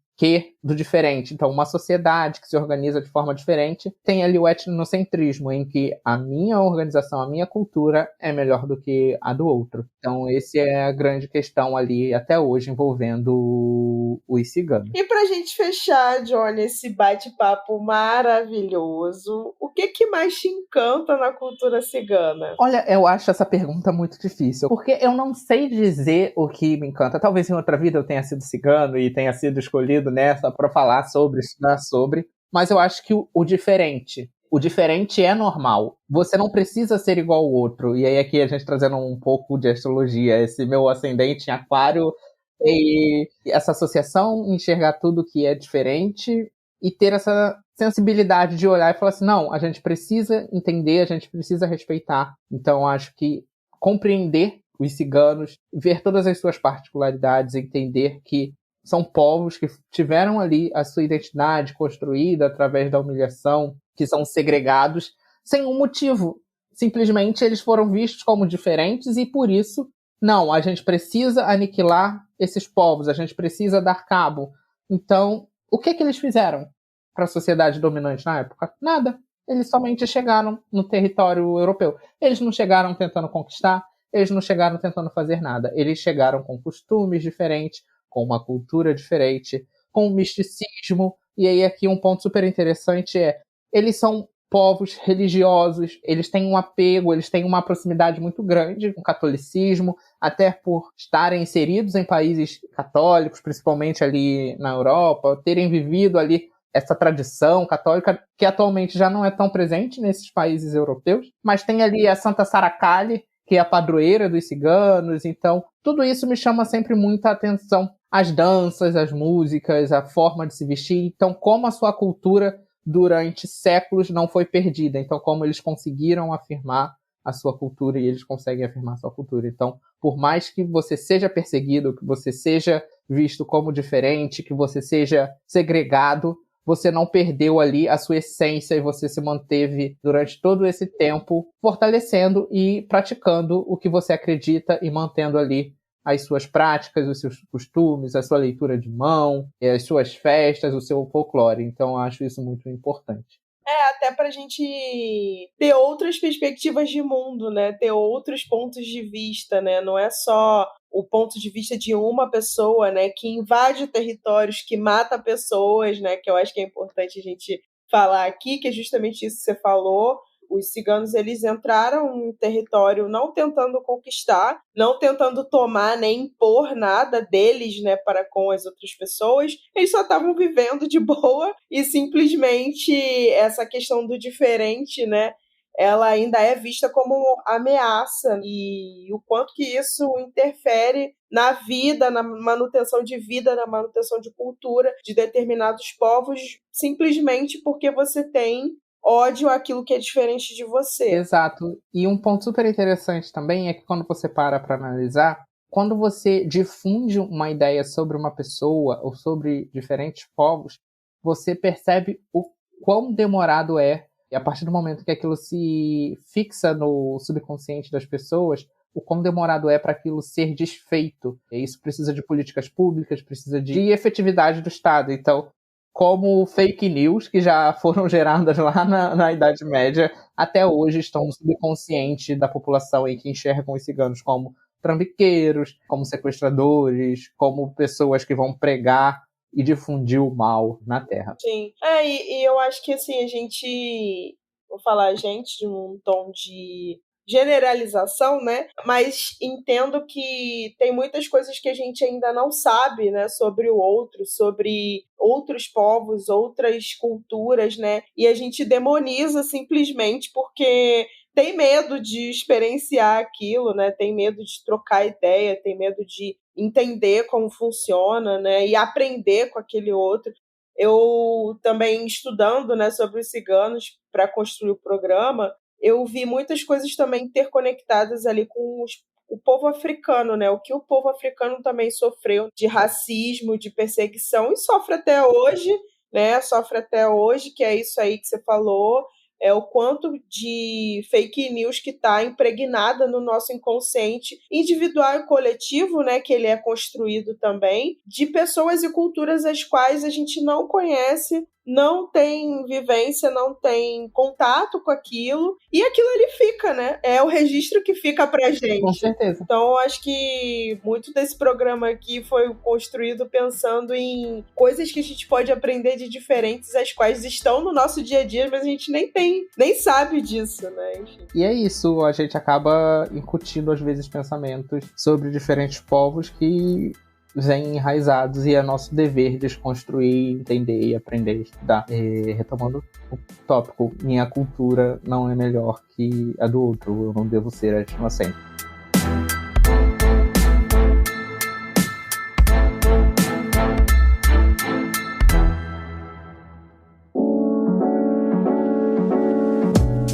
do diferente. Então, uma sociedade que se organiza de forma diferente tem ali o etnocentrismo, em que a minha organização, a minha cultura é melhor do que a do outro. Então, essa é a grande questão ali, até hoje, envolvendo os ciganos. E pra gente fechar, Johnny, esse bate-papo maravilhoso, o que mais te encanta na cultura cigana? Olha, eu acho essa pergunta muito difícil, porque eu não sei dizer o que me encanta. Talvez em outra vida eu tenha sido cigano e tenha sido escolhido nessa para falar sobre, estudar sobre, mas eu acho que o diferente é normal. Você não precisa ser igual ao outro. E aí aqui a gente trazendo um pouco de astrologia, esse meu ascendente em aquário, e essa associação, enxergar tudo que é diferente e ter essa sensibilidade de olhar e falar assim: não, a gente precisa entender, a gente precisa respeitar. Então acho que compreender os ciganos, ver todas as suas particularidades, entender que são povos que tiveram ali a sua identidade construída através da humilhação, que são segregados sem um motivo. Simplesmente eles foram vistos como diferentes e por isso, não, a gente precisa aniquilar esses povos, a gente precisa dar cabo. Então, o que eles fizeram para a sociedade dominante na época? Nada. Eles somente chegaram no território europeu. Eles não chegaram tentando conquistar, eles não chegaram tentando fazer nada. Eles chegaram com costumes diferentes, com uma cultura diferente, com um misticismo. E aí aqui um ponto super interessante eles são povos religiosos, eles têm um apego, eles têm uma proximidade muito grande com o catolicismo, até por estarem inseridos em países católicos, principalmente ali na Europa, terem vivido ali essa tradição católica, que atualmente já não é tão presente nesses países europeus, mas tem ali a Santa Sara Kali, que é a padroeira dos ciganos. Então, tudo isso me chama sempre muita atenção. As danças, as músicas, a forma de se vestir. Então, como a sua cultura durante séculos não foi perdida. Então, como eles conseguiram afirmar a sua cultura e eles conseguem afirmar a sua cultura. Então, por mais que você seja perseguido, que você seja visto como diferente, que você seja segregado, você não perdeu ali a sua essência e você se manteve durante todo esse tempo fortalecendo e praticando o que você acredita e mantendo ali as suas práticas, os seus costumes, a sua leitura de mão, as suas festas, o seu folclore. Então, eu acho isso muito importante. Até pra gente ter outras perspectivas de mundo, né? Ter outros pontos de vista, né? Não é só o ponto de vista de uma pessoa, né? Que invade territórios, que mata pessoas, né? Que eu acho que é importante a gente falar aqui, que é justamente isso que você falou. Os ciganos, eles entraram em território não tentando conquistar, não tentando tomar nem impor nada deles, né, para com as outras pessoas. Eles só estavam vivendo de boa e simplesmente essa questão do diferente, né, ela ainda é vista como ameaça, e o quanto que isso interfere na vida, na manutenção de vida, na manutenção de cultura de determinados povos, simplesmente porque você tem ódio àquilo que é diferente de você. Exato. E um ponto super interessante também é que quando você para analisar, quando você difunde uma ideia sobre uma pessoa ou sobre diferentes povos, você percebe o quão demorado é, e a partir do momento que aquilo se fixa no subconsciente das pessoas, o quão demorado é para aquilo ser desfeito. E isso precisa de políticas públicas, precisa de efetividade do Estado. Então, como fake news que já foram geradas lá na Idade Média, até hoje estão no subconsciente da população e que enxergam os ciganos como trambiqueiros, como sequestradores, como pessoas que vão pregar e difundir o mal na Terra. Sim. E eu acho que assim, a gente, vou falar a gente de um tom de generalização, né? Mas entendo que tem muitas coisas que a gente ainda não sabe, né, sobre o outro, sobre outros povos, outras culturas, né? E a gente demoniza simplesmente porque tem medo de experienciar aquilo, né? Tem medo de trocar ideia, tem medo de entender como funciona, né? E aprender com aquele outro. Eu também estudando, né, sobre os ciganos para construir o programa, eu vi muitas coisas também interconectadas ali com o povo africano, né? O que o povo africano também sofreu de racismo, de perseguição, e sofre até hoje, né? Sofre até hoje, que é isso aí que você falou, é o quanto de fake news que está impregnada no nosso inconsciente individual e coletivo, né? Que ele é construído também, de pessoas e culturas as quais a gente não conhece, não tem vivência, não tem contato com aquilo, e aquilo ali fica, né? É o registro que fica pra gente. Com certeza. Então, eu acho que muito desse programa aqui foi construído pensando em coisas que a gente pode aprender de diferentes, as quais estão no nosso dia a dia, mas a gente nem sabe disso, né? Enfim. E é isso, a gente acaba incutindo às vezes pensamentos sobre diferentes povos que vêm enraizados, e é nosso dever desconstruir, entender e aprender a estudar. E, retomando o tópico, minha cultura não é melhor que a do outro, eu não devo ser inocente.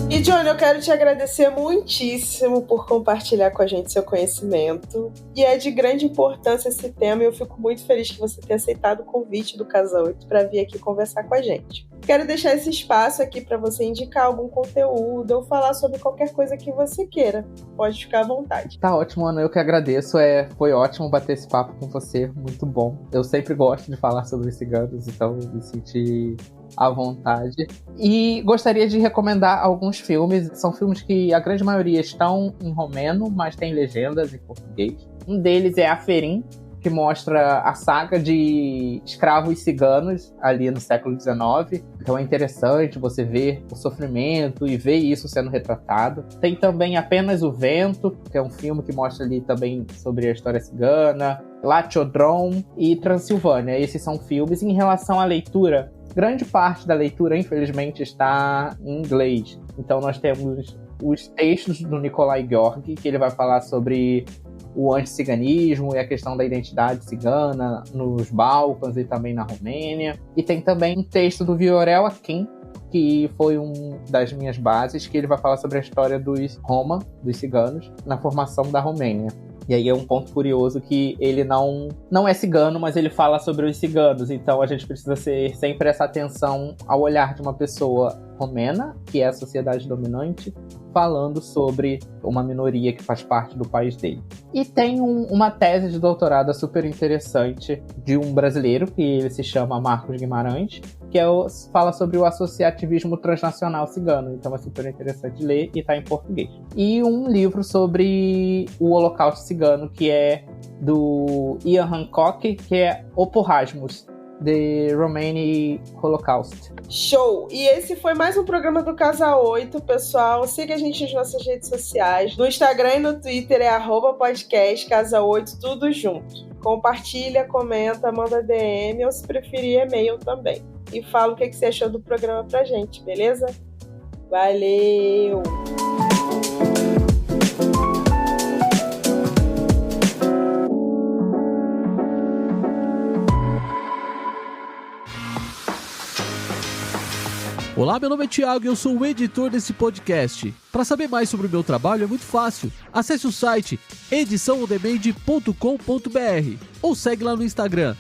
E, Johnny, eu quero te agradecer muitíssimo por compartilhar com a gente seu conhecimento. E é de grande importância esse tema, e eu fico muito feliz que você tenha aceitado o convite do Casa 8 para vir aqui conversar com a gente. Quero deixar esse espaço aqui para você indicar algum conteúdo ou falar sobre qualquer coisa que você queira. Pode ficar à vontade. Tá ótimo, Ana. Eu que agradeço. Foi ótimo bater esse papo com você. Muito bom. Eu sempre gosto de falar sobre ciganos, então me senti à vontade. E gostaria de recomendar alguns filmes. São filmes que a grande maioria estão em romeno, mas tem legendas em português. Um deles é Aferim, que mostra a saga de escravos ciganos ali no século XIX. Então é interessante você ver o sofrimento e ver isso sendo retratado. Tem também Apenas o Vento, que é um filme que mostra ali também sobre a história cigana. Latiodrome e Transilvânia. Esses são filmes. Em relação à leitura, grande parte da leitura, infelizmente, está em inglês. Então nós temos os textos do Nikolai Gheorghi, que ele vai falar sobre o anticiganismo e a questão da identidade cigana nos Balcãs e também na Romênia. E tem também um texto do Viorel Akin, que foi um das minhas bases, que ele vai falar sobre a história dos Roma, dos ciganos, na formação da Romênia. E aí é um ponto curioso que ele não é cigano, mas ele fala sobre os ciganos. Então a gente precisa ter sempre essa atenção ao olhar de uma pessoa romena, que é a sociedade dominante, falando sobre uma minoria que faz parte do país dele. E tem uma tese de doutorado super interessante de um brasileiro, que ele se chama Marcos Guimarães, que fala sobre o associativismo transnacional cigano. Então é super interessante ler e está em português. E um livro sobre o Holocausto cigano, que é do Ian Hancock, que é Oporrasmus, The Romani Holocaust. Show! E esse foi mais um programa do Casa 8, pessoal. Siga a gente nas nossas redes sociais. No Instagram e no Twitter é @podcast Casa 8, tudo junto. Compartilha, comenta, manda DM ou se preferir e-mail também. E fala o que você achou do programa pra gente, beleza? Valeu! Olá, meu nome é Thiago e eu sou o editor desse podcast. Para saber mais sobre o meu trabalho é muito fácil. Acesse o site ediçãoondemand.com.br ou segue lá no Instagram,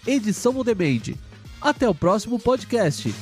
@ediçãoondemand. Até o próximo podcast.